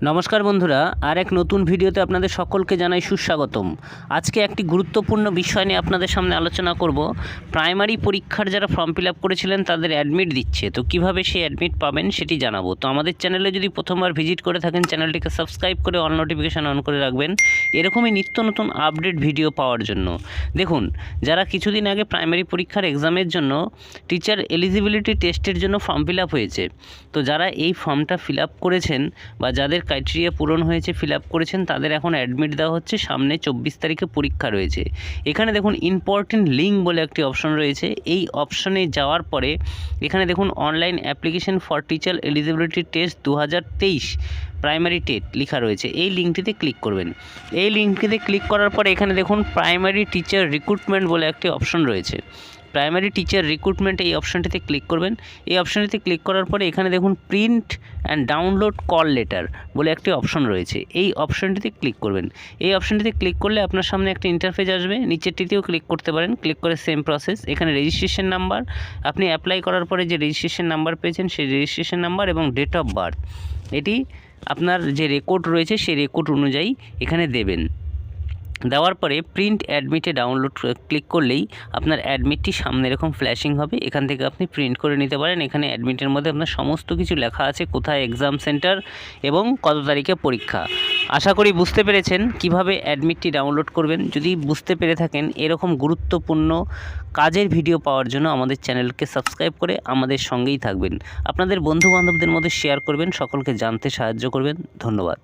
নমস্কার বন্ধুরা, আর এক নতুন ভিডিওতে আপনাদের সকলকে জানাই সুস্বাগতম। আজকে একটি গুরুত্বপূর্ণ বিষয় নিয়ে আপনাদের সামনে আলোচনা করব। প্রাইমারি পরীক্ষার যারা ফর্ম ফিল আপ করেছিলেন তাদের অ্যাডমিট দিচ্ছে, তো কিভাবে সেই অ্যাডমিট পাবেন সেটি জানাবো। তো আমাদের চ্যানেলে যদি প্রথমবার ভিজিট করে থাকেন, চ্যানেলটিকে সাবস্ক্রাইব করে অল নোটিফিকেশান অন করে রাখবেন এরকমই নিত্য নতুন আপডেট ভিডিও পাওয়ার জন্য। দেখুন, যারা কিছুদিন আগে প্রাইমারি পরীক্ষার এক্সামের জন্য টিচার এলিজিবিলিটি টেস্টের জন্য ফর্ম ফিল আপ হয়েছে, তো যারা এই ফর্মটা ফিল আপ করেছেন বা যাদের ক্রাইটেরিয়া পূরণ হয়েছে, ফিল আপ করেছেন, তাদের এখন অ্যাডমিট দেওয়া হচ্ছে। সামনে 24 তারিখে পরীক্ষা রয়েছে। এখানে দেখুন ইম্পর্টেন্ট লিঙ্ক বলে একটি অপশন রয়েছে। এই অপশনে যাওয়ার পরে এখানে দেখুন online application for teacher eligibility test 2023 primary TET লেখা রয়েছে। এই লিঙ্কটিতে ক্লিক করবেন। এই লিঙ্কটিতে ক্লিক করার পরে এখানে দেখুন প্রাইমারি টিচার রিক্রুটমেন্ট বলে একটি অপশন রয়েছে। প্রাইমারি টিচার রিক্রুটমেন্ট এই অপশনটিতে ক্লিক করবেন। এই অপশনটিতে ক্লিক করার পরে এখানে দেখুন print and download call letter বলে একটি অপশন রয়েছে। এই অপশনটিতে ক্লিক করবেন। এই অপশনটিতে ক্লিক করলে আপনার সামনে একটা ইন্টারফেস আসবে। নিচেরটিতেও ক্লিক করতে পারেন। ক্লিক করে সেম প্রসেস। এখানে রেজিস্ট্রেশন নাম্বার, আপনি অ্যাপ্লাই করার পরে যে রেজিস্ট্রেশন নাম্বার পেয়েছেন সেই রেজিস্ট্রেশন নাম্বার এবং ডেট অফ বার্থ, এটি আপনার যে রেকর্ড রয়েছে সেই রেকর্ড অনুযায়ী এখানে দেবেন। দেওয়ার পরে প্রিন্ট অ্যাডমিটে ডাউনলোড ক্লিক করলেই আপনার অ্যাডমিটটি সামনে এরকম ফ্ল্যাশিং হবে। এখান থেকে আপনি প্রিন্ট করে নিতে পারেন। এখানে অ্যাডমিটের মধ্যে আপনার সমস্ত কিছু লেখা আছে, কোথায় এক্সাম সেন্টার এবং কত তারিখে পরীক্ষা। আশা করি বুঝতে পেরেছেন কিভাবে অ্যাডমিটটি ডাউনলোড করবেন। যদি বুঝতে পেরে থাকেন, এরকম গুরুত্বপূর্ণ কাজের ভিডিও পাওয়ার জন্য আমাদের চ্যানেলকে সাবস্ক্রাইব করে আমাদের সঙ্গেই থাকবেন। আপনাদের বন্ধুবান্ধবদের মধ্যে শেয়ার করবেন, সকলকে জানতে সাহায্য করবেন। ধন্যবাদ।